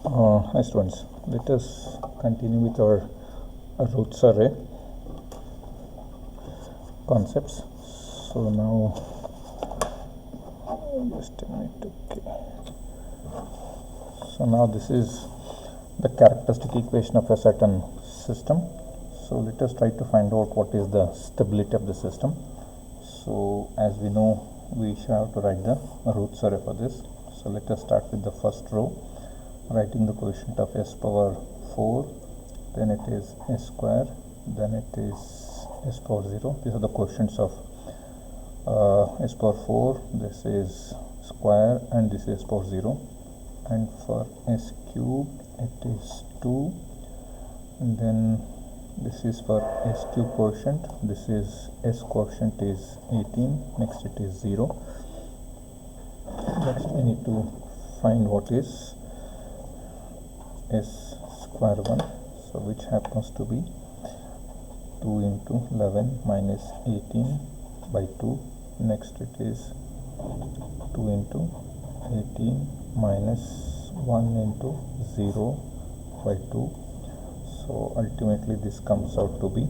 Hi students, let us continue with our Routh array concepts. So now just a minute. Okay, so now this is the characteristic equation of a certain system. So let us try to find out what is the stability of the system. So as we know, we shall have to write the Routh array for this. So let us start with the first row, writing the coefficient of s power 4, then it is s square, then it is s power 0. These are the coefficients of s power 4, this is square and this is s power 0, and for s cube it is 2, and then this is for s cube quotient, this is s quotient is 18, next it is 0. Next we need to find what is s square 1, so which happens to be 2 into 11 minus 18 by 2. Next it is 2 into 18 minus 1 into 0 by 2. So ultimately this comes out to be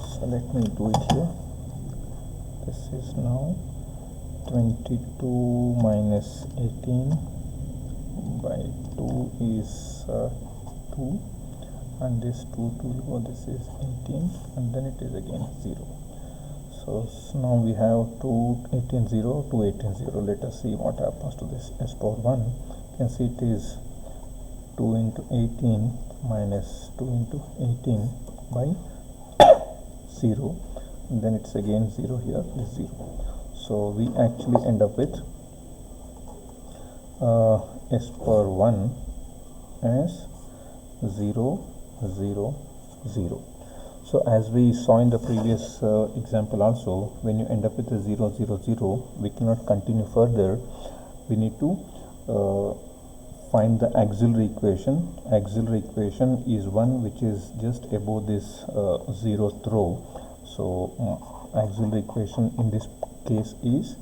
so let me do it here. This is now 22 minus 18 by 2 is 2, and this 2 will go, this is 18, and then it is again 0. So now we have 2 18 0 2 18 0. Let us see what happens to this s power 1. You can see it is 2 into 18 minus 2 into 18 by 0, and then it's again 0 here, this 0. So we actually end up with s power 1 as 0 0 0. So as we saw in the previous example also, when you end up with a 0 0 0, we cannot continue further. We need to find the auxiliary equation. Auxiliary equation is one which is just above this 0th row. So auxiliary equation in this case is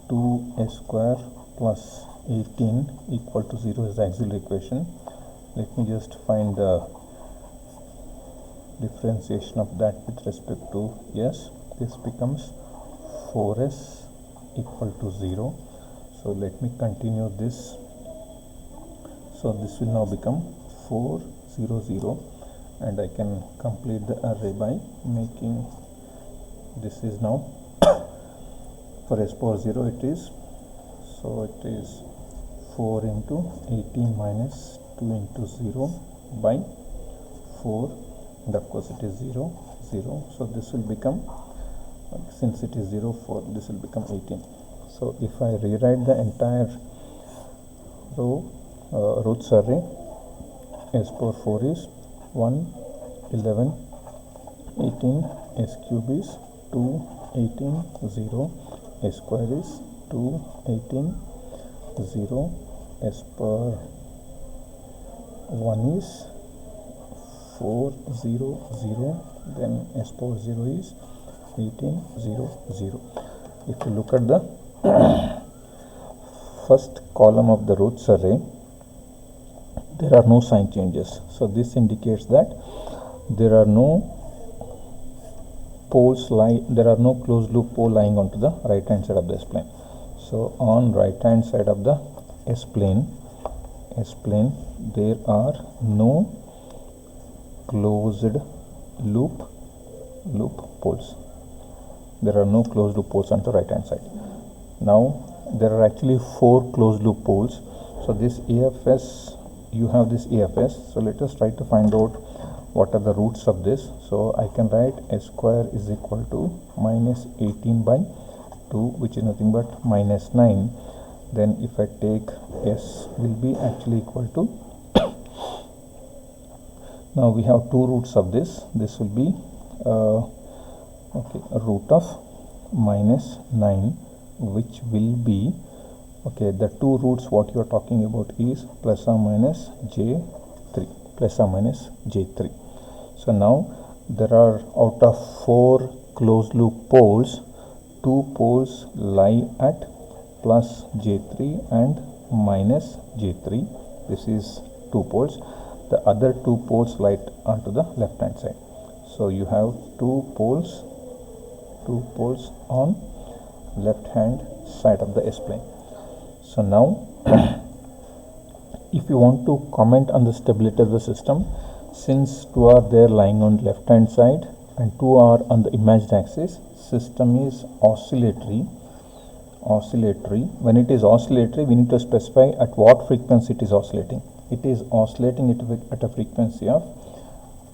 2s square plus 18 equal to 0 is the auxiliary equation. Let me just find the differentiation of that with respect to s. This becomes 4s equal to 0. So let me continue this. So this will now become 4 0 0, and I can complete the array by making this is now for s power 0 it is, so it is 4 into 18 minus 2 into 0 by 4, and of course it is 0 0. So this will become, since it is 0 4, this will become 18. So if I rewrite the entire row Routh array, s power 4 is 1 11 18, s cube is 2 18 0, s square is 2 18 0, s power 1 is 4 0 0, then s power 0 is 18 0 0. If you look at the first column of the Routh array, there are no sign changes. So this indicates that there are no poles there are no closed loop pole lying onto the right hand side of the S plane. So on right hand side of the S plane there are no closed loop poles. There are no closed loop poles on the right hand side. Now there are actually 4 closed loop poles. So this AFS, you have this AFS. So let us try to find out what are the roots of this. So I can write s square is equal to minus 18 by 2, which is nothing but minus 9. Then if I take s will be actually equal to now we have 2 roots of this. This will be okay, a root of minus 9, which will be okay, the 2 roots what you are talking about is plus or minus j3, plus or minus j3. So now there are, out of 4 closed loop poles, 2 poles lie at plus j3 and minus J3. This is 2 poles. The other 2 poles light onto the left hand side. So you have 2 poles on left hand side of the S-plane. So now if you want to comment on the stability of the system, since 2 are there lying on left hand side and 2 are on the imaged axis, system is oscillatory. When it is oscillatory, we need to specify at what frequency it is oscillating. It is oscillating at a frequency of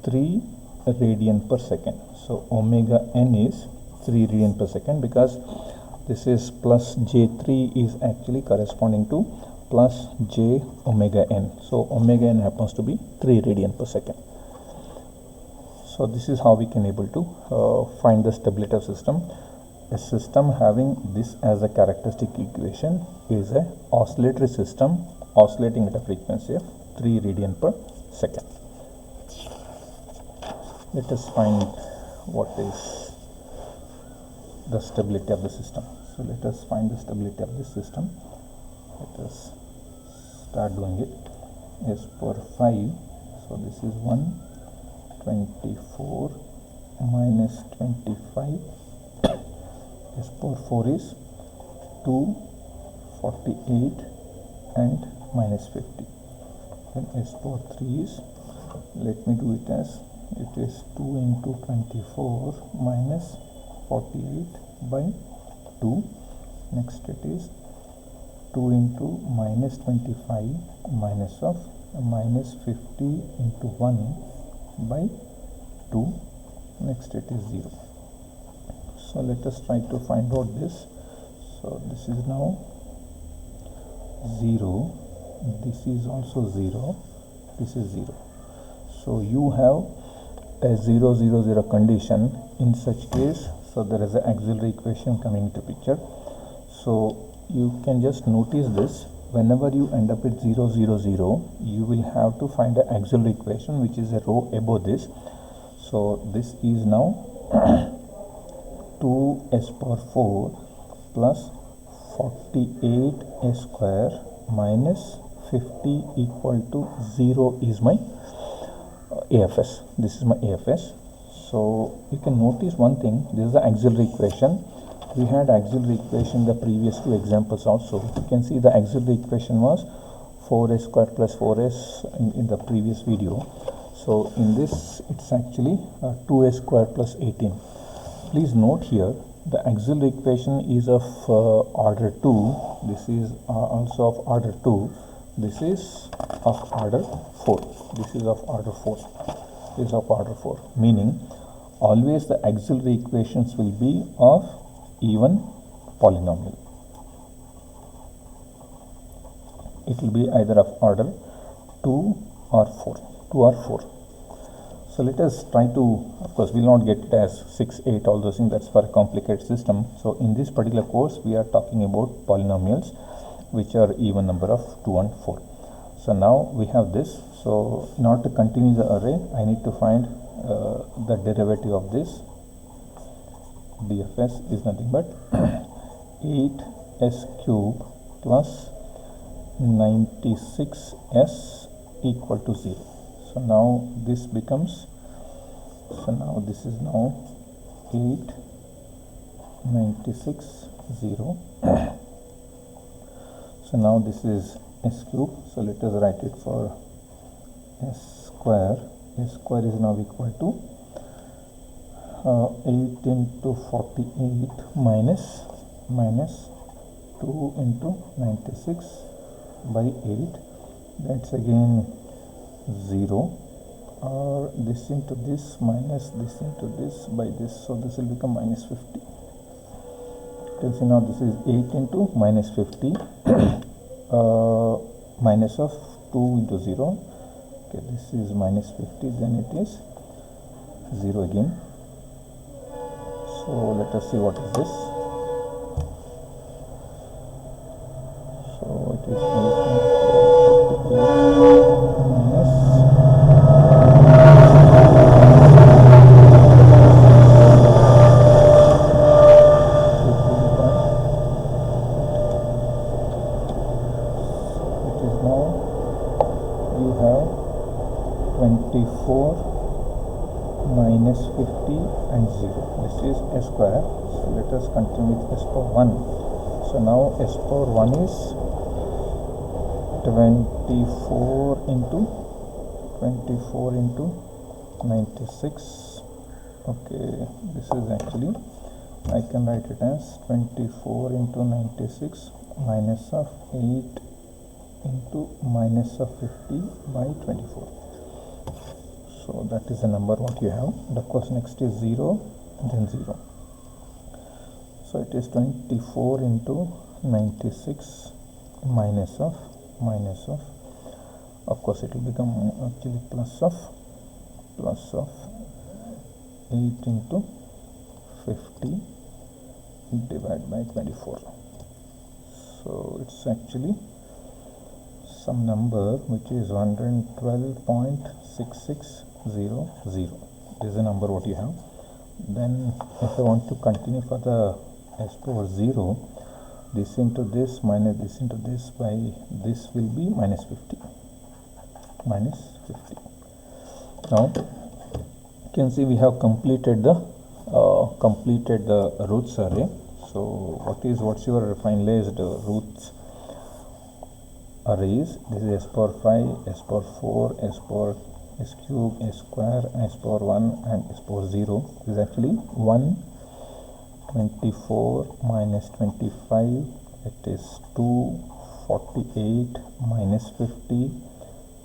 3 radian per second. So omega n is 3 radian per second, because this is plus J3 is actually corresponding to plus j omega n. So omega n happens to be 3 radian per second. So this is how we can able to find the stability of system. A system having this as a characteristic equation is a oscillatory system oscillating at a frequency of 3 radian per second. Let us find what is the stability of the system. So let us find the stability of this system. Let us start doing it. S power 5, so this is 124 minus 25. S power 4 is 248 and minus 50. Then S power 3 is, let me do it as, it is 2 into 24 minus 48 by 2. Next it is 2 into minus 25 minus of minus 50 into 1 by 2. Next it is 0. So let us try to find out this. So this is now 0, this is also 0, this is 0. So you have a 0 0 0 condition. In such case, so there is an auxiliary equation coming into picture. So you can just notice this, whenever you end up with 0 0 0, you will have to find an auxiliary equation which is a row above this. So this is now 2s power 4 plus 48 s square minus 50 equal to 0 is my AFS. This is my AFS. So you can notice one thing, this is the auxiliary equation. We had auxiliary equation in the previous 2 examples also. You can see the auxiliary equation was 4s square plus 4s in the previous video. So in this it's actually 2s square plus 18. Please note here, the auxiliary equation is of order 2. This is also of order 2. This is of order 4. This is of order 4. This is of order 4. Meaning, always the auxiliary equations will be of even polynomial. It will be either of order 2 or 4. 2 or 4. So let us try to, of course we will not get it as 6, 8, all those things, that's for a complicated system. So in this particular course we are talking about polynomials which are even number of 2 and 4. So now we have this. So in order to continue the array, I need to find the derivative of this. DFS is nothing but 8s cube plus 96s equal to 0. So now this becomes, so now this is now 8 96 0. So now this is s cube. So let us write it for s square. S square is now equal to 8 into 48 minus 2 into 96 by 8. That's again 0, or this into this minus this into this by this, so this will become minus 50. You can see now this is 8 into minus 50 minus of 2 into 0. Okay, this is minus 50, then it is 0 again. So let us see what is this. So it is 8 minus 0. now you have 24 minus 50 and 0. This is s square. So let us continue with s power 1. So now s power 1 is 24 into 96. Okay, this is actually, I can write it as 24 into 96 minus of 8 into minus of 50 by 24. So that is the number what you have. And of course next is 0, then 0. So it is 24 into 96 minus of course it will become actually plus of 8 into 50 divided by 24. So it's actually some number which is 112.6600. This is the number what you have. Then if I want to continue for the s power 0, this into this minus this into this by this will be minus 50. Now you can see we have completed the Routh's array. So what's your finalized Routh's arrays? This is s power 5, s power 4, s power s cube, s square, s power 1 and s power 0. This is actually 124 minus 25, it is 248 minus 50,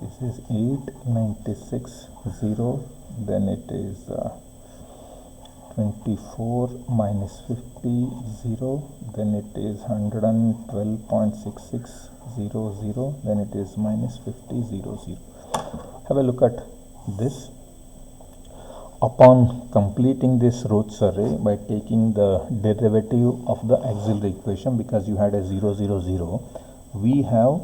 this is 896 0, then it is 24 minus 50 0, then it is 112.6600, then it is minus 50 0 0. Have a look at this. Upon completing this Routh's array by taking the derivative of the auxiliary equation, because you had a 0 0 0, we have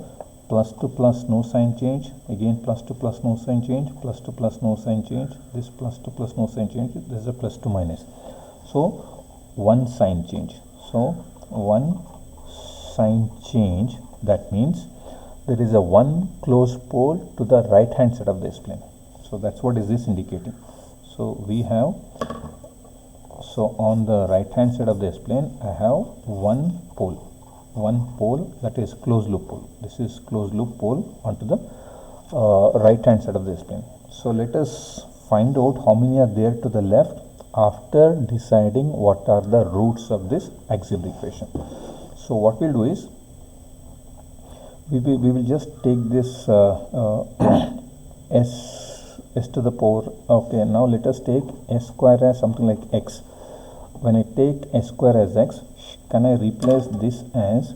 plus to plus no sign change, again plus to plus no sign change, plus to plus no sign change, this plus to plus no sign change, this is a plus to minus. So one sign change. So one sign change, that means there is a one closed pole to the right hand side of the S-plane. So that's what is this indicating. So we have, so on the right hand side of the S-plane I have one pole that is closed loop pole. This is closed loop pole onto the right hand side of the S-plane. So let us find out how many are there to the left after deciding what are the roots of this auxiliary equation. So what we'll do is we will just take this s to the power. Okay, now let us take s square as something like x. When I take s square as x, can I replace this as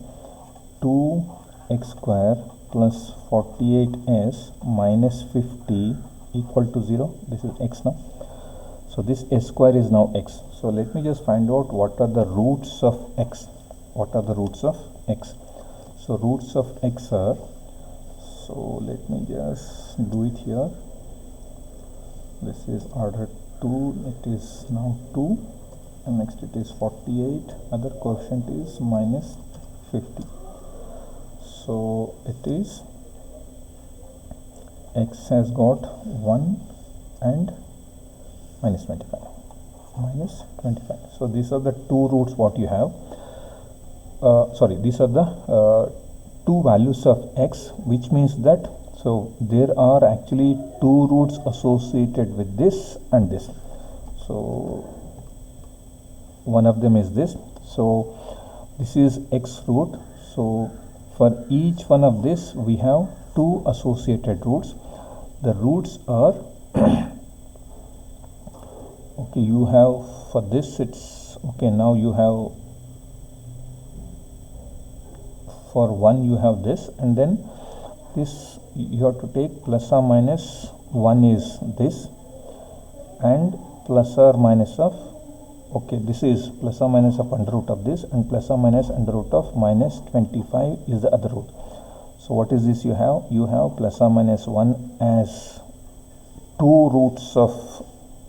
2x square plus 48s minus 50 equal to 0? This is x now. So this s square is now x. So let me just find out what are the roots of x. What are the roots of x? So roots of x are, so let me just do it here. This is order 2, it is now 2, and next it is 48, other coefficient is minus 50. So it is x has got 1 and minus 25. So these are the two roots what you have. These are the two values of x, which means that, so there are actually two roots associated with this and this. So one of them is this. So this is x root. So for each one of this we have two associated roots. The roots are okay, you have for this, it's okay, now you have for 1 you have this, and then this you have to take plus or minus 1 is this, and plus or minus of, okay, this is plus or minus of under root of this, and plus or minus under root of minus 25 is the other root. So what is this you have? You have plus or minus 1 as two roots of,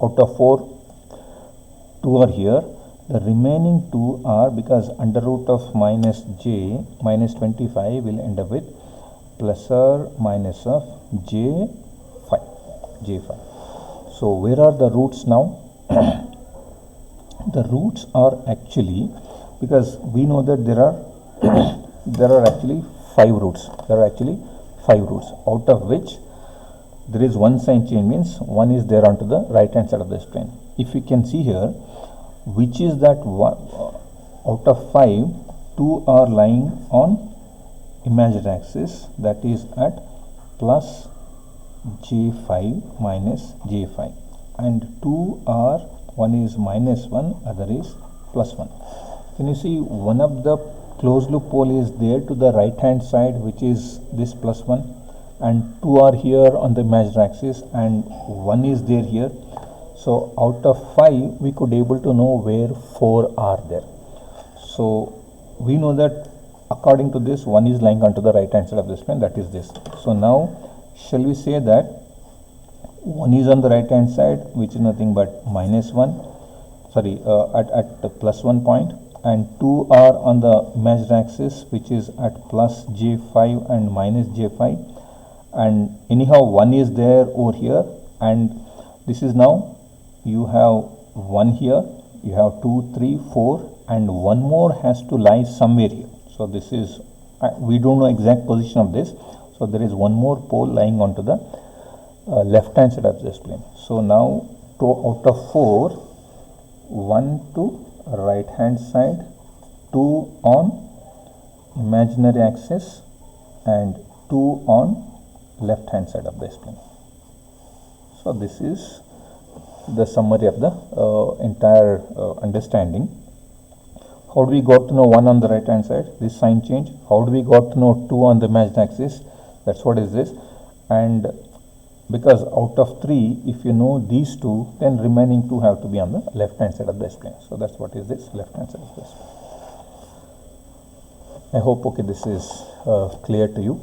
out of 4, 2 are here. The remaining 2 are, because under root of minus j minus 25 will end up with plus or minus of j5. So where are the roots now? The roots are actually, because we know that there are there are actually 5 roots. There are actually 5 roots, out of which there is one sign change, means one is there onto the right hand side of this plane. If you can see here, which is that one out of 5, 2 are lying on imaginary axis, that is at plus j5 minus j5, and 2 are, one is minus 1, other is plus 1. Can you see one of the closed loop pole is there to the right hand side, which is this plus 1, and 2 are here on the imaginary axis and 1 is there here. So out of 5 we could able to know where 4 are there. So we know that according to this, 1 is lying onto the right hand side of this plane, that is this. So now shall we say that 1 is on the right hand side, which is nothing but minus 1, sorry, at the plus 1 point, and 2 are on the imaginary axis, which is at plus j5 and minus j5, and anyhow 1 is there over here, and this is now you have 1 here, you have 2, 3, 4, and 1 more has to lie somewhere here. So this is, we don't know exact position of this, so there is one more pole lying onto the left hand side of this plane. So now out of 4, 1 to right hand side, 2 on imaginary axis, and 2 on left hand side of this plane. So this is the summary of the entire understanding. How do we got to know 1 on the right hand side? This sign change. How do we got to know 2 on the imaginary axis? That's what is this. And because out of 3, if you know these 2, then remaining 2 have to be on the left hand side of this plane. So that's what is this left hand side of this plane. I hope this is clear to you.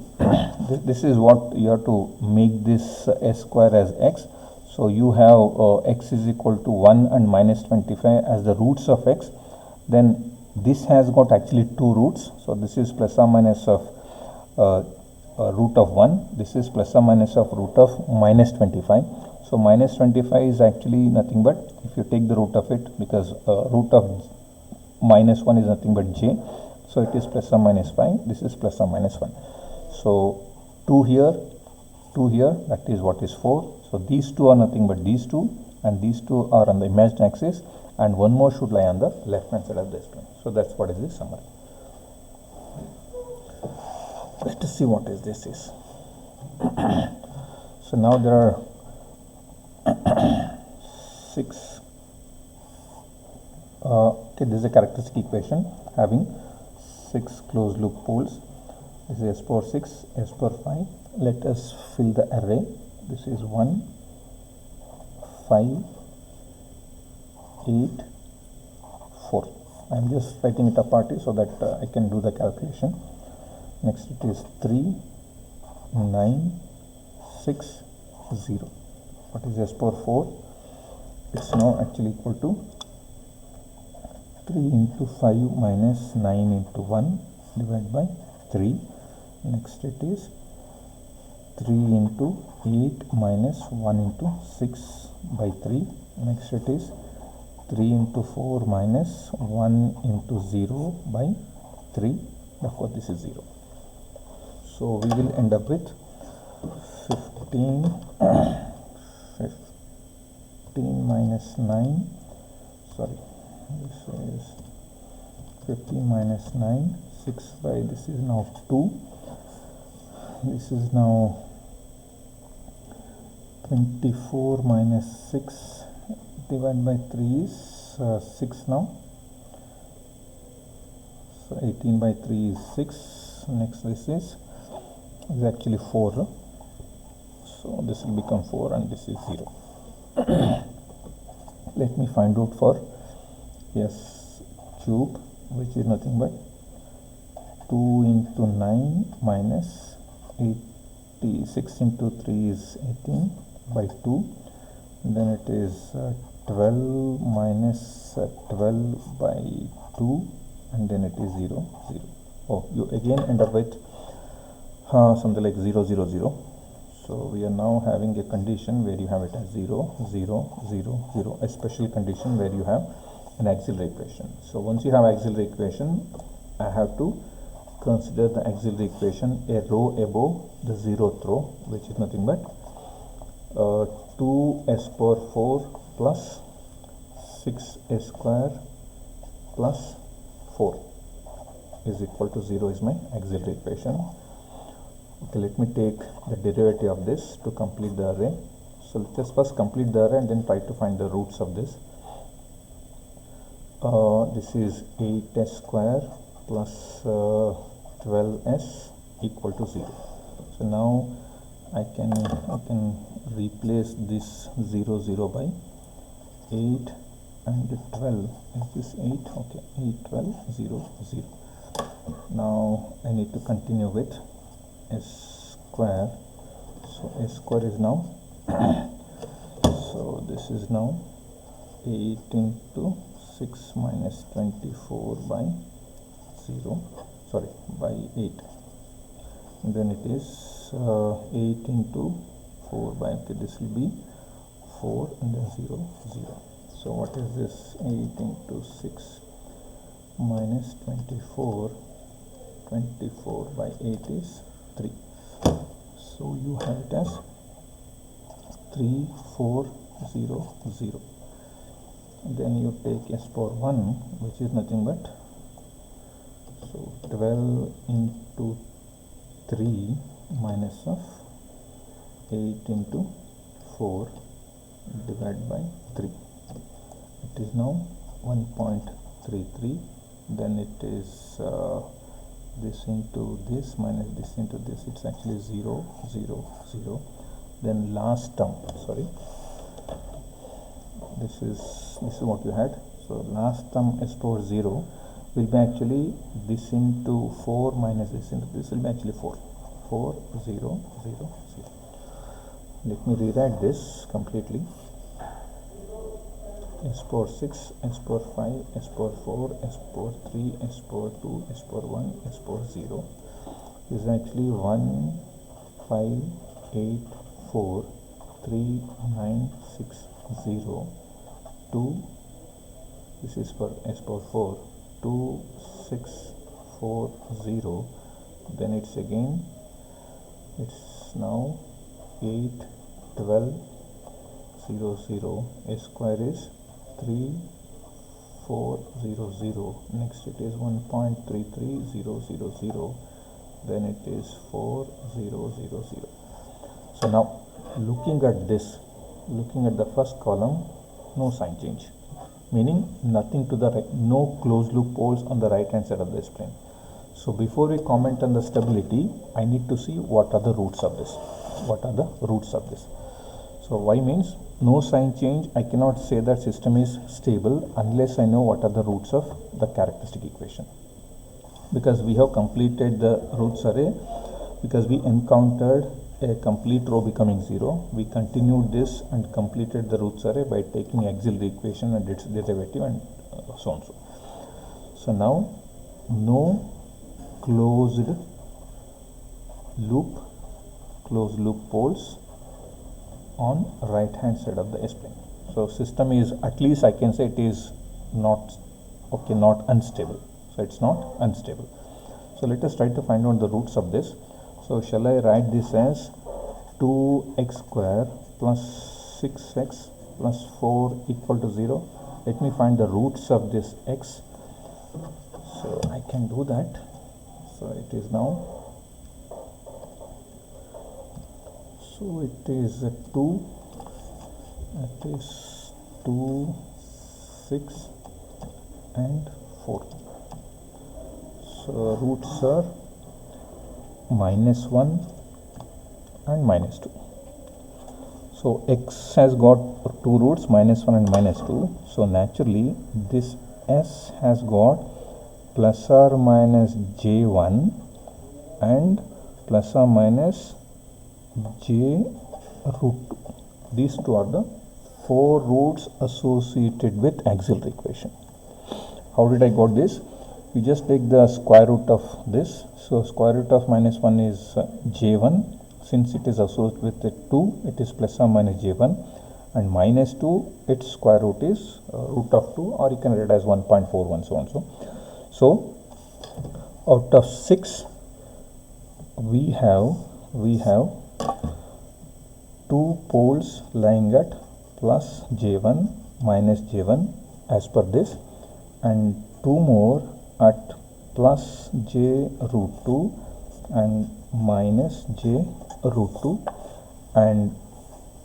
This is what you have to make this s square as x. So you have x is equal to 1 and minus 25 as the roots of x. Then this has got actually 2 roots. So this is plus or minus of root of 1. This is plus or minus of root of minus 25. So minus 25 is actually nothing but, if you take the root of it, because root of minus 1 is nothing but j. So it is plus or minus 5. This is plus or minus 1. So 2 here, 2 here, that is what is 4. So these 2 are nothing but these 2, and these 2 are on the imaginary axis, and one more should lie on the left hand side of this plane. So that's what is the summary. Let us see what is this is. So now there are 6. Okay, this is a characteristic equation having 6 closed loop poles. This is S power 6, S power 5. Let us fill the array. This is 1, 5, 8, 4. I am just writing it apart so that I can do the calculation. Next it is 3, 9, 6, 0. What is S power 4? It's now actually equal to 3 into 5 minus 9 into 1 divided by 3. Next it is 3 into 8 minus 1 into 6 by 3. Next it is 3 into 4 minus 1 into 0 by 3. Of course this is 0. So we will end up with 15 minus 9, sorry, this is 15 minus 9, 6 by, this is now 2, this is now 24 minus 6 divided by 3 is 6 now. So 18 by 3 is 6. Next this is actually 4. So this will become 4 and this is 0. Let me find out for s cube, which is nothing but 2 into 9 minus 86 into 3 is 18 by 2. Then it is 12 minus 12 by 2, and then it is 0, 0. Oh, you again end up with something like 0 0 0. So we are now having a condition where you have it as 0 0 0 0, a special condition where you have an auxiliary equation. So once you have auxiliary equation, I have to consider the auxiliary equation a row above the 0th row, which is nothing but 2s power 4 plus 6s square plus 4 is equal to 0 is my auxiliary equation. Okay, let me take the derivative of this to complete the array. So let us first complete the array and then try to find the roots of this. This is 8s square plus 12s equal to 0. So now I can replace this 0 0 by 8 and 12. Is this 8? Okay, 8 12 0 0. Now I need to continue with s square. So s square is now so this is now 8 into 6 minus 24 by 0, sorry, by 8, and then it is 8 into 4 by, okay, this will be 4 and then 0 0. So what is this? 8 into 6 minus 24 by 8 is 3. So you have it as 3 4 0 0. Then you take s power 1, which is nothing but, so 12 into 3 minus of 8 into 4 divided by 3. It is now 1.33. Then it is this into this minus this into this. It's actually 0 0 0. Then last term, sorry, this is what you had. So last term s power 0 will be actually this into 4 minus this into this will be actually 4 4 0 0 0. Let me rewrite this completely. S power 6, S power 5, S power 4, S power 3, S power 2, S power 1, S power 0 is actually 1 5 8 4 3 9 6 0 2. This is for S power 4, 2 6 4 0. Then it's again, it's now 8 12 0 0. S square is 3 4 0 0. Next it is 1.33 0 0 0. Then it is 4 0 0 0. So now looking at this, looking at the first column, no sign change, meaning nothing to the right, no closed loop poles on the right hand side of this plane. So before we comment on the stability, I need to see what are the roots of this. What are the roots of this? So y means no sign change. I cannot say that system is stable unless I know what are the roots of the characteristic equation, because we have completed the roots array, because we encountered a complete row becoming 0. We continued this and completed the roots array by taking auxiliary equation and its derivative and so on. So now no closed loop poles on right hand side of the S plane. So system is, at least I can say it is not okay, not unstable. So it's not unstable. So let us try to find out the roots of this. So shall I write this as 2x square plus 6x plus 4 equal to 0? Let me find the roots of this x. So I can do that. So it is now, so it is 2, it is 2, 6 and 4. So roots are -1 and -2. So x has got two roots, -1 and -2. So naturally this s has got plus or minus j1 and plus or minus j root 2. These two are the four roots associated with auxiliary equation. How did I got this? we just take the square root of this. So square root of minus 1 is j1. Since it is associated with the 2, it is plus or minus j1, and minus 2, its square root is root of 2, or you can write it as 1.41, so on. So out of 6, we have 2 poles lying at plus j1 minus j1 as per this, and 2 more at plus j root 2 and minus j root 2, and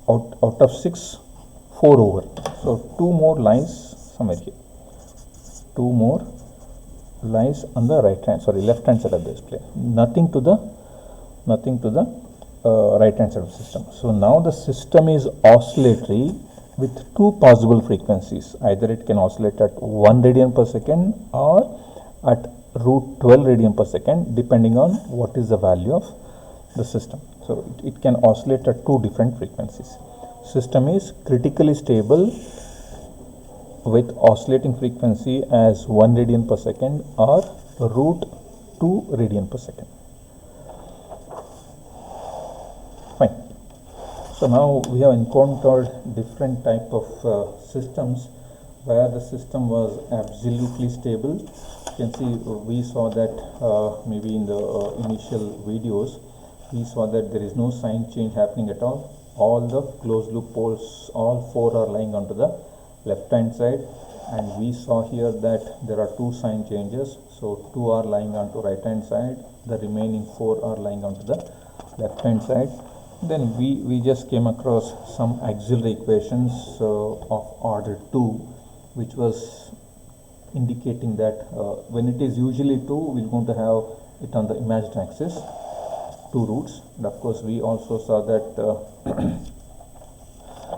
out of 6, 4 over. So 2 more lies somewhere here. 2 more lies on the left hand side of the display. Nothing to the right hand side of the system. So now the system is oscillatory with 2 possible frequencies. Either it can oscillate at 1 radian per second or at root 12 radian per second, depending on what is the value of the system. So it can oscillate at 2 different frequencies. System is critically stable with oscillating frequency as 1 radian per second or root 2 radian per second. Fine. So now we have encountered different type of systems where the system was absolutely stable. You can see we saw that maybe in the initial videos, we saw that there is no sign change happening at all. All the closed loop poles, all 4 are lying onto the left hand side, and we saw here that there are 2 sign changes. So 2 are lying onto right hand side, the remaining 4 are lying onto the left hand side. Then we just came across some auxiliary equations of order 2, which was indicating that when it is usually 2, we're going to have it on the imaginary axis, 2 roots. And of course we also saw that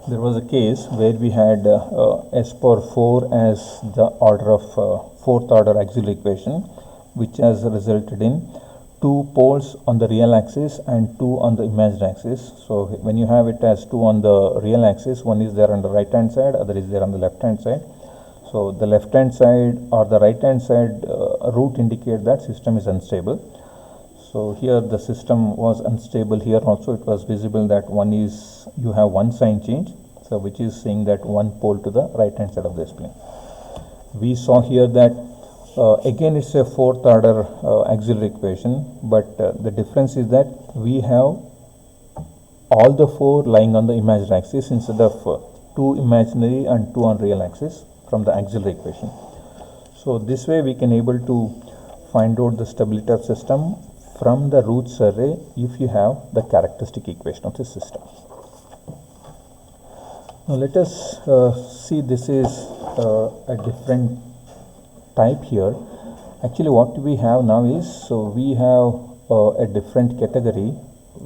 there was a case where we had s power 4 as the order of 4th order auxiliary equation, which has resulted in 2 poles on the real axis and 2 on the imaginary axis. So when you have it as 2 on the real axis, one is there on the right hand side, other is there on the left hand side. So the left hand side or the right hand side root indicate that system is unstable. So here the system was unstable. Here also it was visible that you have one sign change, so which is saying that 1 pole to the right hand side of the display. We saw here that again it's a 4th order auxiliary equation, but the difference is that we have all the 4 lying on the imaginary axis instead of 2 imaginary and 2 on real axis from the auxiliary equation. So this way we can able to find out the stability of system from the Routh array if you have the characteristic equation of the system. Now let us see, this is a different type here. Actually what we have now is, so we have a different category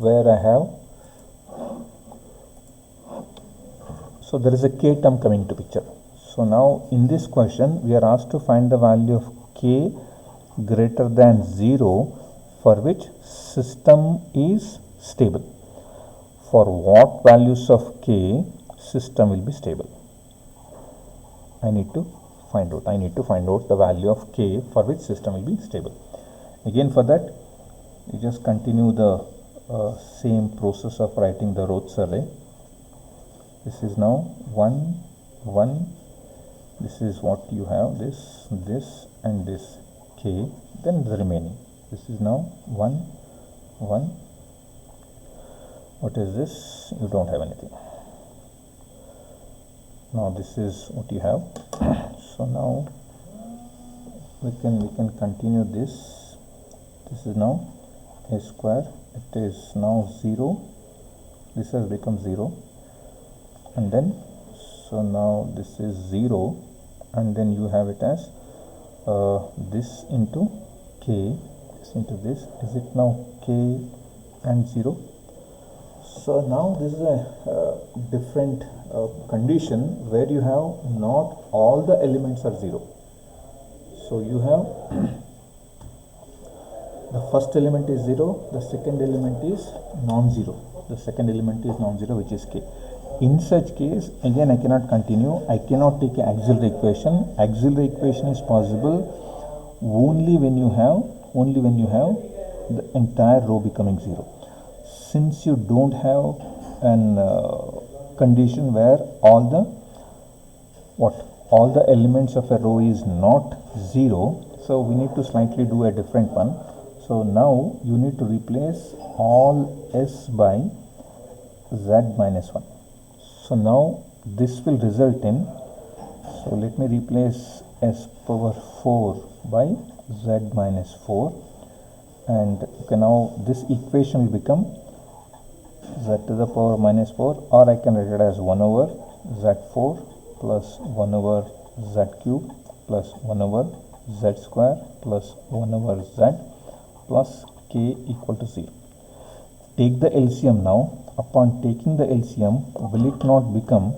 where I have, so there is a k term coming to picture. So now in this question we are asked to find the value of k greater than 0 for which system is stable. For what values of k system will be stable? I need to find out the value of k for which system will be stable. Again for that you just continue the same process of writing the Routh array. This is now 1 1, this is what you have, this and this k, then the remaining. This is now 1 1. What is this? You don't have anything. Now this is what you have. So now we can continue this. This is now a square. It is now 0. This has become 0, and then so now this is 0, and then you have it as this into k. Into this, is it now k and 0? So now this is a different condition where you have not all the elements are 0. So you have the first element is 0, the second element is non-zero, which is k. In such case, again I cannot continue, I cannot take an auxiliary equation. Auxiliary equation is possible only when you have the entire row becoming 0. Since you don't have an condition where all the elements of a row is not 0, so we need to slightly do a different one. So now you need to replace all s by z minus 1. So now this will result in, so let me replace s power 4 by z minus 4, and okay, now this equation will become z to the power minus 4, or I can write it as 1 over z4 plus 1 over z cube plus 1 over z square plus 1 over z plus k equal to 0. Take the LCM now. Upon taking the LCM, will it not become,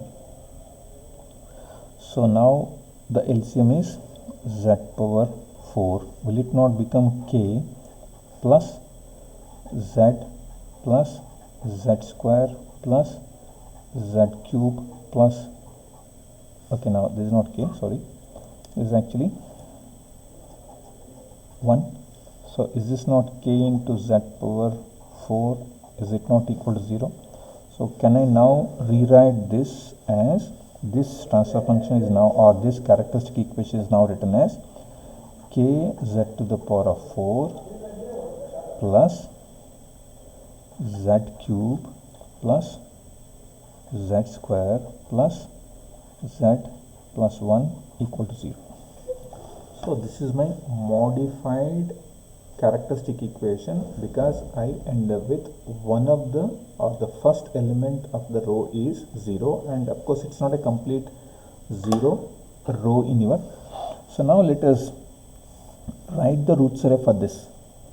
so now the LCM is z power 4, will it not become k plus z plus z square plus z cube plus, okay, now this is not k, sorry, this is actually 1. So is this not k into z power 4, is it not equal to 0? So can I now rewrite this as, this transfer function is now, or this characteristic equation is now written as k z to the power of 4 plus z cube plus z square plus z plus 1 equal to 0. So this is my modified characteristic equation, because I end up with one of the, or the first element of the row is 0, and of course it's not a complete 0 row in your. So now let us write the roots array for this.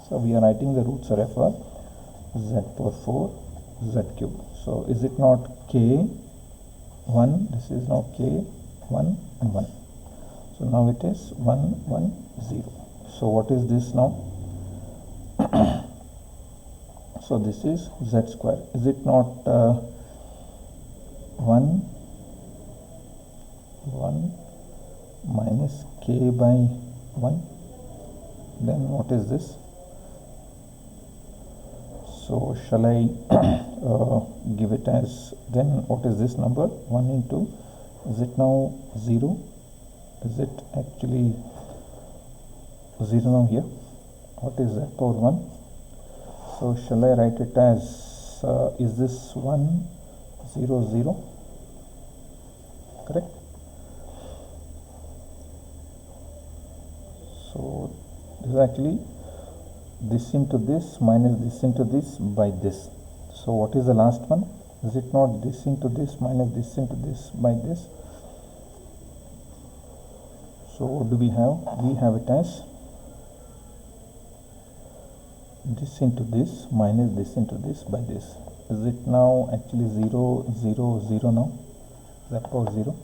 So we are writing the roots array for z power 4 z cube. So is it not k 1, this is now k 1 and 1. So now it is 1 1 0. So what is this now? So this is z square. Is it not 1 1 minus k by 1? Then what is this? So shall I give it as, then what is this number? 1 into, is it now 0? Is it actually 0 now here? What is that, power 1? So shall I write it as, is this 1 0 0? Correct? So this is actually this into this minus this into this by this. So what is the last one? Is it not this into this minus this into this by this? So what do we have? We have it as this into this minus this into this by this. Is it now actually 0 0 0 now? That power 0.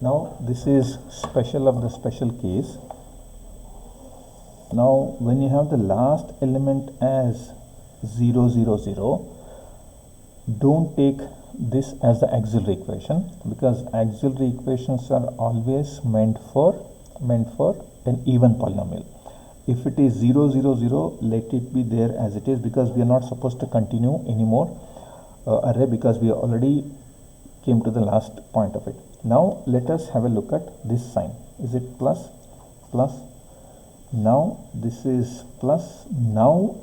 Now this is special of the special case. Now when you have the last element as 0 0 0, don't take this as the auxiliary equation, because auxiliary equations are always meant for an even polynomial. If it is 0 0 0, let it be there as it is, because we are not supposed to continue anymore array, because we already came to the last point of it. Now let us have a look at this sign. Is it plus plus? Now this is plus. Now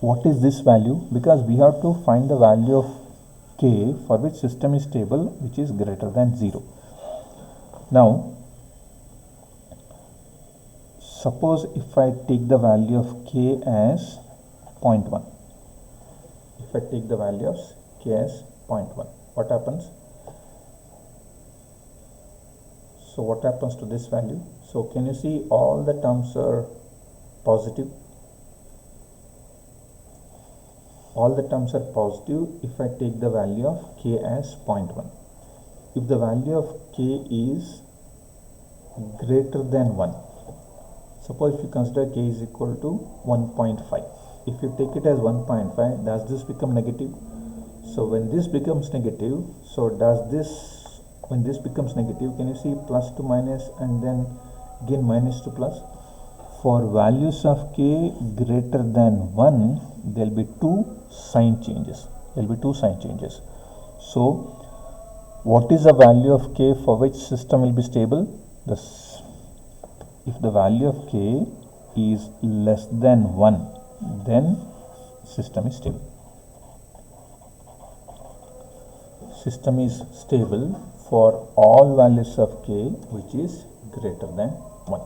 what is this value? Because we have to find the value of k for which system is stable, which is greater than 0. Now suppose if I take the value of k as 0.1, if I take the value of k as 0.1, what happens? So what happens to this value? So can you see all the terms are positive? All the terms are positive if I take the value of k as 0.1. If the value of k is greater than 1, suppose if you consider k is equal to 1.5. If you take it as 1.5, does this become negative? So when this becomes negative, so does this when this becomes negative, can you see plus to minus and then again minus to plus? For values of k greater than 1, there will be two sign changes. So what is the value of k for which system will be stable? If the value of k is less than 1, then system is stable. System is stable for all values of k which is greater than 1.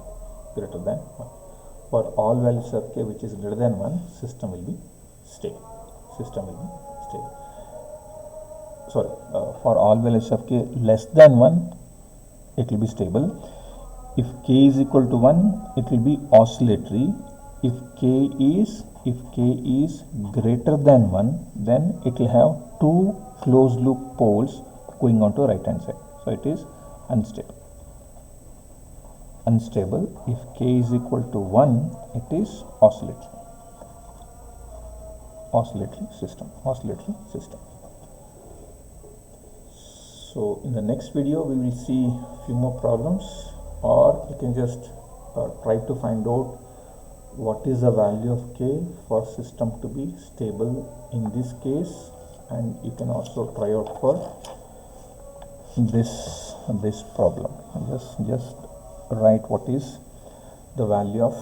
For all values of k which is greater than 1, system will be stable. For all values of k less than 1, it will be stable. If k is equal to 1, it will be oscillatory. If k is greater than 1, then it will have two closed loop poles going on to right hand side. So it is unstable. If k is equal to 1, it is oscillatory system. So in the next video we will see few more problems, or you can just try to find out what is the value of k for system to be stable in this case, and you can also try out for this problem. Just write what is the value of,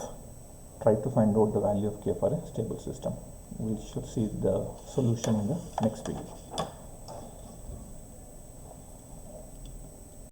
try to find out the value of k for a stable system. We should see the solution in the next video.